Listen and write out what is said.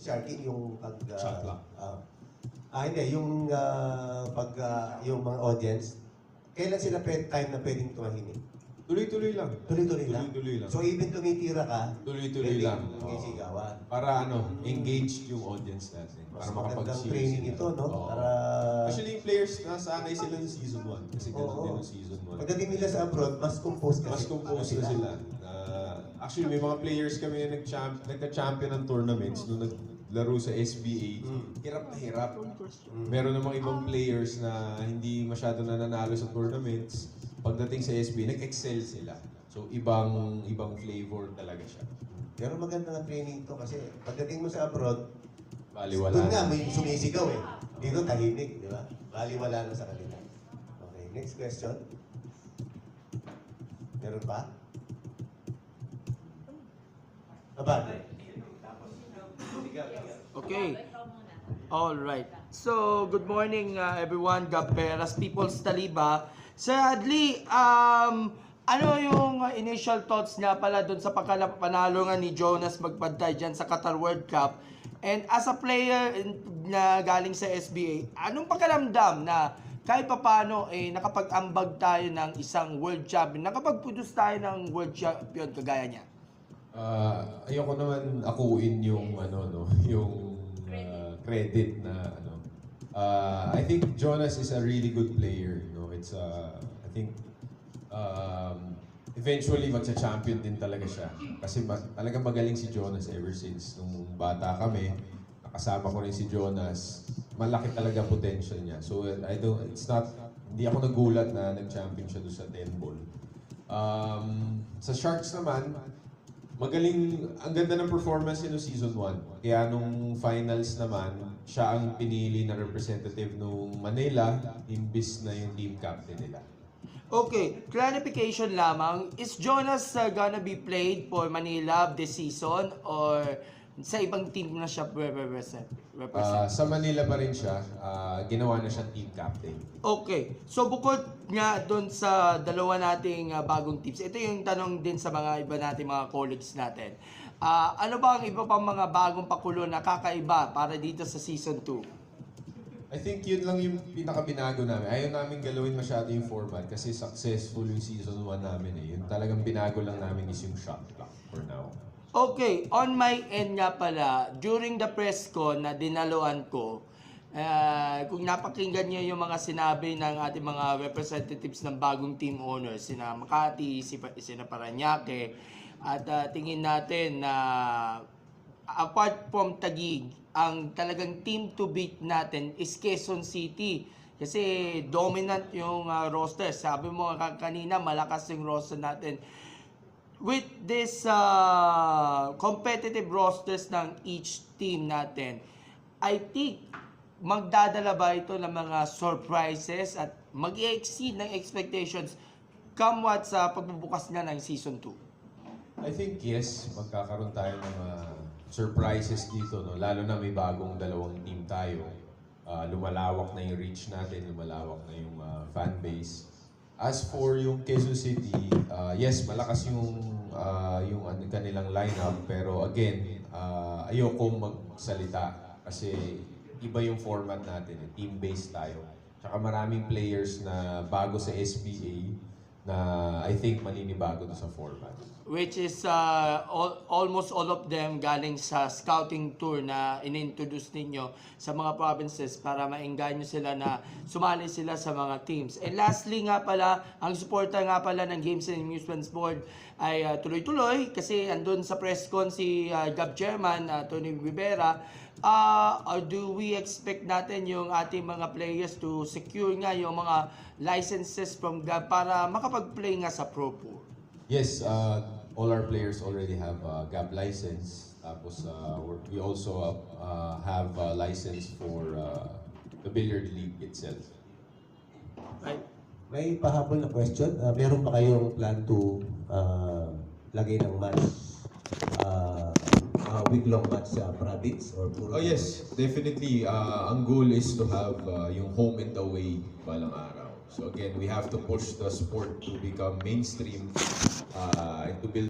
Sharky, yung pag... Shot clock. Hindi, yung yung mga audience, kailan sila time na pwedeng tumahimik? Tuloy-tuloy lang. Tuloy-tuloy lang? Tuloy-tuloy lang. So even tumitira ka, Tuloy-tuloy lang. Sisigawan. Para engage yung audience natin. Mas Para magandang makapag-serious training sila. ito, no? Oo. Para... Actually, yung players, nasanay sila ng season 1. Kasi gano'n Oo. din yung season 1. Pagdating nila sa abroad, mas composed kasi. Mas composed na sila. Actually, may mga players kami na nagka-champion ng tournaments nung naglaro sa SBA. Hirap na hirap. Meron namang ibang players na hindi masyado nananalo sa tournaments. Pagdating sa SBA, nag-excel sila. So, ibang flavor talaga siya. Pero maganda nga training to kasi pagdating mo sa abroad, Baliwala. doon nga may sumisigaw eh. Dito tahimik, di ba? Baliwala na sa kanila. Okay, next question. Meron pa? Abad. Okay. All right. So, good morning everyone. Gaperas, People's Taliba. Sir Adli, ano yung initial thoughts nga pala doon sa pagkapanalo nga ni Jonas Magpantay dyan sa Qatar World Cup? And as a player na galing sa SBA, anong pakiramdam na kahit papano nakapag-ambag tayo ng isang world champion, nakapag-produce tayo ng world champion kagaya niya? Ayoko naman akuin yung yung credit na I think Jonas is a really good player, It's I think eventually magcha-champion din talaga siya. Kasi talagang magaling si Jonas ever since nung bata kami. Nakasama ko rin si Jonas. Malaki talaga potential niya. So hindi ako nagulat na nag-champion siya doon sa 10 ball. Sa Sharks naman, magaling, ang ganda ng performance niya no season 1. Kaya nung finals naman, siya ang pinili na representative nung Manila, imbis na yung team captain nila. Okay, clarification lamang. Is Jonas gonna be played for Manila this season or sa ibang team na siya represent? Sa Manila pa rin siya, ginawa na siyang team captain. Okay, so bukod nga doon sa dalawa nating bagong tips, ito yung tanong din sa mga iba nating mga colleagues natin. Ano ba ang iba pang mga bagong pakulo na kakaiba para dito sa season 2? I think yun lang yung pinaka-binago namin. Ayaw namin galawin masyado yung format kasi successful yung season 1 namin Yung talagang binago lang namin is yung shot clock for now. Okay, on my end nga pala, during the press con na dinaluan ko, kung napakinggan niyo yung mga sinabi ng ating mga representatives ng bagong team owners, sina Makati, sina Paranaque, at tingin natin na apart from Taguig, ang talagang team to beat natin is Quezon City. Kasi dominant yung roster. Sabi mo kanina, malakas yung roster natin. With this competitive rosters ng each team natin, I think magdadala ba ito ng mga surprises at mag-exceed ng expectations come what sa pagbubukas na ng season 2? I think yes, magkakaroon tayo ng surprises dito, lalo na may bagong dalawang team tayo. Lumalawak na yung reach natin, lumalawak na yung fan base. As for yung Quezon City, yes, malakas yung kanilang lineup, pero again, ayokong magsalita kasi iba yung format natin, team-based tayo. Tsaka maraming players na bago sa SBA na I think maninibago sa format. Which is almost all of them galing sa scouting tour na inintroduce ninyo sa mga provinces para maengganyo sila na sumali sila sa mga teams. And lastly nga pala, ang suporta nga pala ng Games and Amusements Board ay tuloy-tuloy kasi andun sa press con si GAB Chairman Tony Rivera. Do we expect natin yung ating mga players to secure nga yung mga licenses from GAB para makapag-play nga sa Pro Tour? Yes, all our players already have GAB license. Tapos we also have a license for the billiard league itself. Right. May pahabol na question. Meron ba kayong plan to lagay ng match, week-long match sa province or puro? Oh yes, definitely. Ang goal is to have yung home and away balang araw. So again, we have to push the sport to become mainstream and to build